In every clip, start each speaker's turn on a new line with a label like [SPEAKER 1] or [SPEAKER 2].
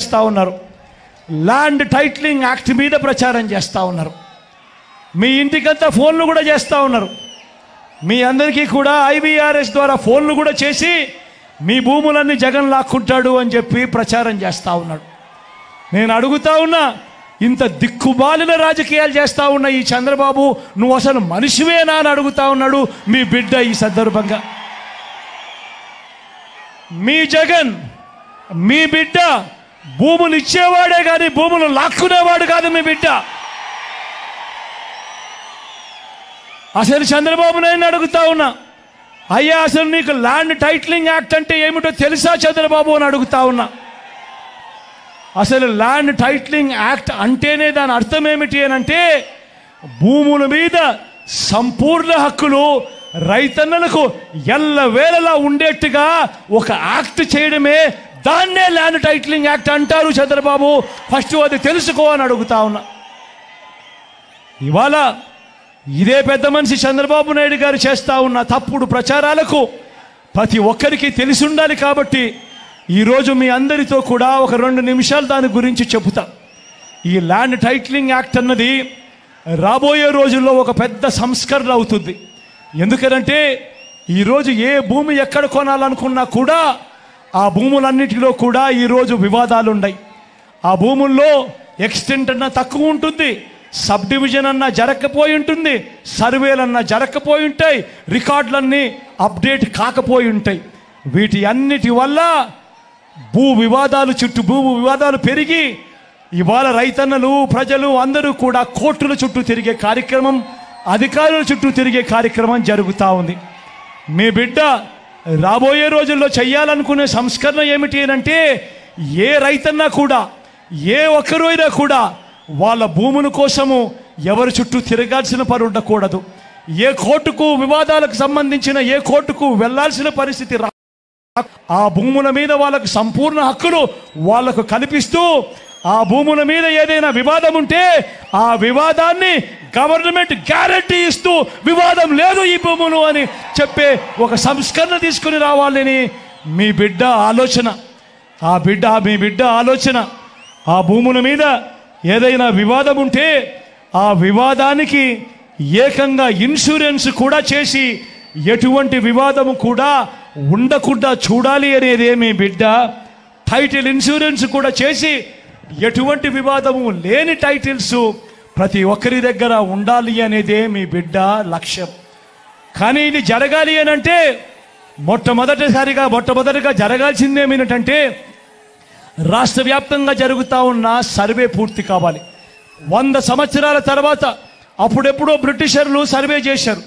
[SPEAKER 1] చేస్తూ ఉన్నారు. Land titling act మీద ప్రచారం చేస్తూ ఉన్నారు. మీ ఇంటికంతా ఫోన్లు కూడా చేస్తూ ఉన్నారు. మీ అందరికీ కూడా IVRS ద్వారా ఫోన్లు కూడా చేసి మీ భూములన్నీ జగన్ లాక్కుంటాడు అని చెప్పి ప్రచారం చేస్తూ ఉన్నాడు. నేను అడుగుతా ఉన్నా, ఇంత దిక్కుబాలిన రాజకీయాలు చేస్తూ ఉన్న ఈ చంద్రబాబు, నువ్వు అసలు మనిషివేనా అని అడుగుతా ఉన్నాడు మీ బిడ్డ. ఈ సందర్భంగా మీ జగన్, మీ బిడ్డ భూములు ఇచ్చేవాడే కానీ భూములు లాక్కునేవాడు కాదు మీ బిడ్డ. అసలు చంద్రబాబు నాయుడు అడుగుతా ఉన్నా, అయ్యా అసలు నీకు ల్యాండ్ టైటిలింగ్ యాక్ట్ అంటే ఏమిటో తెలుసా చంద్రబాబు అని అడుగుతా ఉన్నా. అసలు ల్యాండ్ టైటిలింగ్ యాక్ట్ అంటేనే దాని అర్థం ఏమిటి అని అంటే, భూముల మీద సంపూర్ణ హక్కులు రైతన్నలకు ఎల్లవేళలా ఉండేట్టుగా ఒక యాక్ట్ చేయడమే, దాన్నే ల్యాండ్ టైటిలింగ్ యాక్ట్ అంటారు చంద్రబాబు. ఫస్ట్ అది తెలుసుకో అని అడుగుతా ఉన్నా. ఇవాళ ఇదే పెద్ద మనిషి చంద్రబాబు నాయుడు గారు చేస్తూ ఉన్న తప్పుడు ప్రచారాలకు ప్రతి ఒక్కరికి తెలిసి ఉండాలి. కాబట్టి ఈరోజు మీ అందరితో కూడా ఒక 2 నిమిషాలు దాని గురించి చెబుతా. ఈ ల్యాండ్ టైటిలింగ్ యాక్ట్ అన్నది రాబోయే రోజుల్లో ఒక పెద్ద సంస్కరణ అవుతుంది. ఎందుకనంటే ఈరోజు ఏ భూమి ఎక్కడ కొనాలనుకున్నా కూడా ఆ భూములన్నిటిలో కూడా ఈరోజు వివాదాలు ఉన్నాయి. ఆ భూముల్లో ఎక్స్టెంట్ అన్నా తక్కువ ఉంటుంది, సబ్ డివిజన్ అన్నా జరగకపోయి ఉంటుంది, సర్వేలన్నా జరగకపోయి ఉంటాయి, రికార్డులన్నీ అప్డేట్ కాకపోయి ఉంటాయి. వీటి అన్నిటి వల్ల భూ వివాదాలు పెరిగి ఇవాళ రైతన్నలు, ప్రజలు అందరూ కూడా కోర్టుల చుట్టూ తిరిగే కార్యక్రమం, అధికారుల చుట్టూ తిరిగే కార్యక్రమం జరుగుతూ ఉంది. మీ బిడ్డ రాబోయే రోజుల్లో చేయాలనుకునే సంస్కరణ ఏమిటి అంటే, ఏ రైతన్నా కూడా, ఏ ఒక్కరైనా కూడా వాళ్ళ భూముల కోసము ఎవరి చుట్టూ తిరగాల్సిన పని ఉండకూడదు. ఏ కోర్టుకు వివాదాలకు సంబంధించిన ఏ కోర్టుకు వెళ్లాల్సిన పరిస్థితి ఆ భూముల మీద వాళ్ళకు సంపూర్ణ హక్కులు వాళ్లకు కల్పిస్తూ, ఆ భూముల మీద ఏదైనా వివాదం ఉంటే ఆ వివాదాన్ని గవర్నమెంట్ గ్యారంటీ ఇస్తూ, వివాదం లేదు ఈ భూములు అని చెప్పే ఒక సంస్కరణ తీసుకుని రావాలని మీ బిడ్డ ఆలోచన. మీ బిడ్డ ఆలోచన ఆ భూముల మీద ఏదైనా వివాదం ఉంటే ఆ వివాదానికి ఏకంగా ఇన్సూరెన్స్ కూడా చేసి ఎటువంటి వివాదము కూడా ఉండకుండా చూడాలి అనేదే మీ బిడ్డ. టైటిల్ ఇన్సూరెన్స్ కూడా చేసి ఎటువంటి వివాదము లేని టైటిల్స్ ప్రతి ఒక్కరి దగ్గర ఉండాలి అనేదే మీ బిడ్డ లక్ష్యం. కానీ ఇది జరగాలి అని అంటే మొట్టమొదటిగా జరగాల్సింది ఏమిటంటే, రాష్ట్ర వ్యాప్తంగా జరుగుతూ ఉన్న సర్వే పూర్తి కావాలి. 100 సంవత్సరాల తర్వాత అప్పుడెప్పుడో బ్రిటిషర్లు సర్వే చేశారు.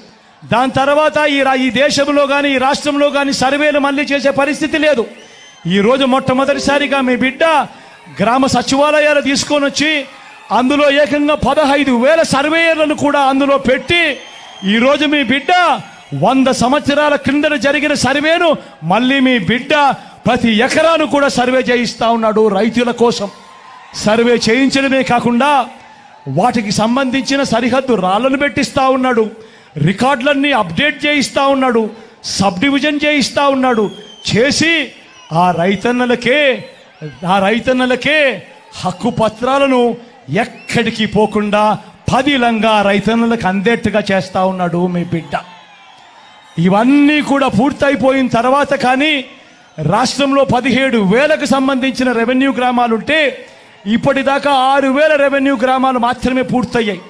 [SPEAKER 1] దాని తర్వాత ఈ దేశంలో కానీ ఈ రాష్ట్రంలో కానీ సర్వేలు మళ్ళీ చేసే పరిస్థితి లేదు. ఈరోజు మొట్టమొదటిసారిగా మీ బిడ్డ గ్రామ సచివాలయాలు తీసుకొని వచ్చి అందులో ఏకంగా 15,000 సర్వేయర్లను కూడా అందులో పెట్టి ఈరోజు మీ బిడ్డ 100 సంవత్సరాల క్రిందట జరిగిన సర్వేను మళ్ళీ మీ బిడ్డ ప్రతి ఎకరాను కూడా సర్వే చేయిస్తూ ఉన్నాడు. రైతుల కోసం సర్వే చేయించడమే కాకుండా వాటికి సంబంధించిన సరిహద్దు రాళ్లను పెట్టిస్తూ ఉన్నాడు, రికార్డులన్నీ అప్డేట్ చేయిస్తూ ఉన్నాడు, సబ్ డివిజన్ చేయిస్తూ ఉన్నాడు. చేసి ఆ రైతన్నలకే హక్కు పత్రాలను ఎక్కడికి పోకుండా పదిలంగా రైతన్నలకు అందేట్టుగా చేస్తూ ఉన్నాడు మీ బిడ్డ. ఇవన్నీ కూడా పూర్తయిపోయిన తర్వాత కానీ రాష్ట్రంలో 17,000కు సంబంధించిన రెవెన్యూ గ్రామాలుంటే ఇప్పటిదాకా 6,000 రెవెన్యూ గ్రామాలు మాత్రమే పూర్తయ్యాయి.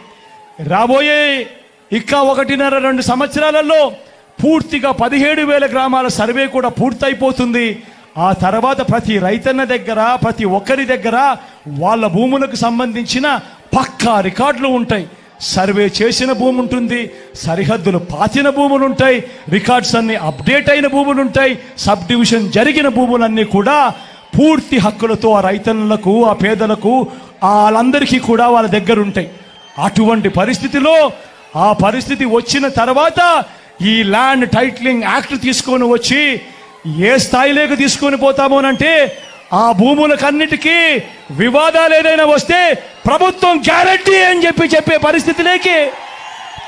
[SPEAKER 1] రాబోయే ఇంకా 1.5-2 సంవత్సరాలలో పూర్తిగా 17,000 గ్రామాల సర్వే కూడా పూర్తయిపోతుంది. ఆ తర్వాత ప్రతి రైతన్న దగ్గర, ప్రతి ఒక్కరి దగ్గర వాళ్ళ భూములకు సంబంధించిన పక్కా రికార్డులు ఉంటాయి. సర్వే చేసిన భూమి ఉంటుంది, సరిహద్దులు పాతిన భూములు ఉంటాయి, రికార్డ్స్ అన్ని అప్డేట్ అయిన భూములు ఉంటాయి, సబ్ డివిజన్ జరిగిన భూములన్నీ కూడా పూర్తి హక్కులతో ఆ రైతన్నులకు, ఆ పేదలకు, వాళ్ళందరికీ కూడా వాళ్ళ దగ్గర ఉంటాయి. అటువంటి పరిస్థితిలో ఆ పరిస్థితి వచ్చిన తర్వాత ఈ ల్యాండ్ టైటిలింగ్ యాక్ట్ తీసుకొని వచ్చి ఏ స్థాయిలోకి తీసుకొని పోతామోనంటే, ఆ భూములకన్నిటికీ వివాదాలు ఏదైనా వస్తే ప్రభుత్వం గ్యారంటీ అని చెప్పే పరిస్థితిలోకి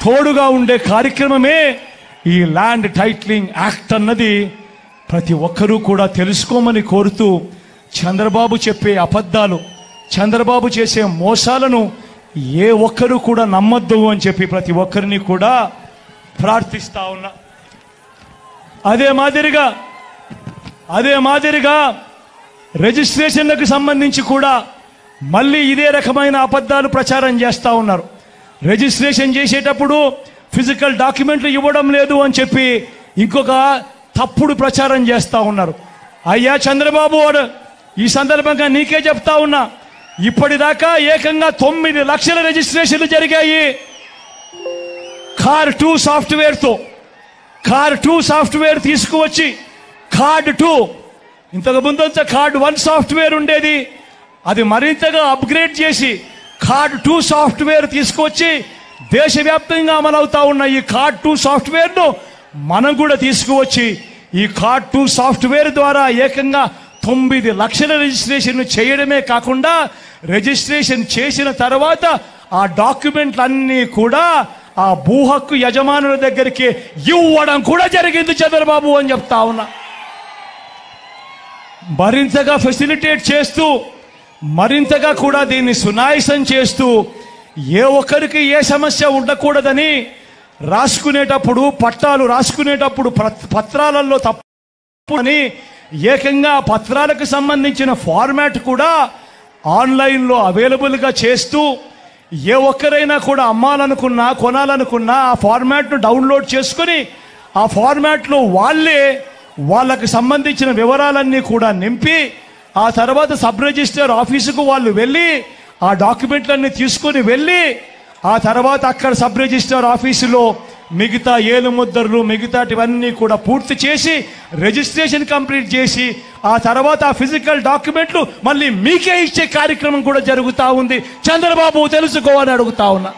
[SPEAKER 1] తోడుగా ఉండే కార్యక్రమమే ఈ ల్యాండ్ టైటిలింగ్ యాక్ట్ అన్నది ప్రతి ఒక్కరూ కూడా తెలుసుకోమని కోరుతూ, చంద్రబాబు చెప్పే అబద్ధాలు, చంద్రబాబు చేసే మోసాలను ఏ ఒక్కరు కూడా నమ్మొద్దు అని చెప్పి ప్రతి ఒక్కరిని కూడా ప్రార్థిస్తా ఉన్నా. అదే మాదిరిగా రిజిస్ట్రేషన్లకు సంబంధించి కూడా మళ్ళీ ఇదే రకమైన అబద్ధాలు ప్రచారం చేస్తూ ఉన్నారు. రిజిస్ట్రేషన్ చేసేటప్పుడు ఫిజికల్ డాక్యుమెంట్లు ఇవ్వడం లేదు అని చెప్పి ఇంకొక తప్పుడు ప్రచారం చేస్తూ ఉన్నారు. అయ్యా చంద్రబాబు, ఈ సందర్భంగా నీకే చెప్తా ఉన్నా, ఇప్పటిదాకా ఏకంగా 9 లక్షల రిజిస్ట్రేషన్లు జరిగాయి కార్ 2 సాఫ్ట్వేర్తో. కార్ 2 సాఫ్ట్వేర్ తీసుకువచ్చి కార్డ్ 2, ఇంతకు ముందంతా కార్డ్ 1 సాఫ్ట్వేర్ ఉండేది, అది మరింతగా అప్గ్రేడ్ చేసి కార్డ్ 2 సాఫ్ట్వేర్ తీసుకువచ్చి దేశవ్యాప్తంగా అమలవుతా ఉన్న ఈ కార్డ్ 2 సాఫ్ట్వేర్ను మనం కూడా తీసుకువచ్చి ఈ కార్డ్ 2 సాఫ్ట్వేర్ ద్వారా ఏకంగా 9 లక్షల రిజిస్ట్రేషన్ చేయడమే కాకుండా రిజిస్ట్రేషన్ చేసిన తర్వాత ఆ డాక్యుమెంట్లన్నీ కూడా ఆ భూ హక్కు యజమానుల దగ్గరికి ఇవ్వడం కూడా జరిగింది చంద్రబాబు అని చెప్తా ఉన్నా. మరింతగా ఫెసిలిటేట్ చేస్తూ, మరింతగా కూడా దీన్ని సునాయాసం చేస్తూ, ఏ ఒక్కరికి ఏ సమస్య ఉండకూడదని రాసుకునేటప్పుడు, పట్టాలు రాసుకునేటప్పుడు పత్రాలలో తప్పు అని ఏకంగా పత్రాలకు సంబంధించిన ఫార్మాట్ కూడా ఆన్లైన్లో అవైలబుల్గా చేస్తూ, ఏ ఒక్కరైనా కూడా అమ్మాలనుకున్నా కొనాలనుకున్నా ఆ ఫార్మాట్ను డౌన్లోడ్ చేసుకుని ఆ ఫార్మాట్లో వాళ్ళకు సంబంధించిన వివరాలన్నీ కూడా నింపి ఆ తర్వాత సబ్ రిజిస్టర్ ఆఫీసుకు వాళ్ళు వెళ్ళి ఆ డాక్యుమెంట్లన్నీ తీసుకొని వెళ్ళి ఆ తర్వాత అక్కడ సబ్ రిజిస్టర్ ఆఫీసులో మిగతా ఏలుముద్రలు మిగతాటివన్నీ కూడా పూర్తి చేసి రిజిస్ట్రేషన్ కంప్లీట్ చేసి ఆ తర్వాత ఆ ఫిజికల్ డాక్యుమెంట్లు మళ్ళీ మీకే ఇచ్చే కార్యక్రమం కూడా జరుగుతూ ఉంది. చంద్రబాబు తెలుసుకోవాలని అడుగుతా ఉన్నా.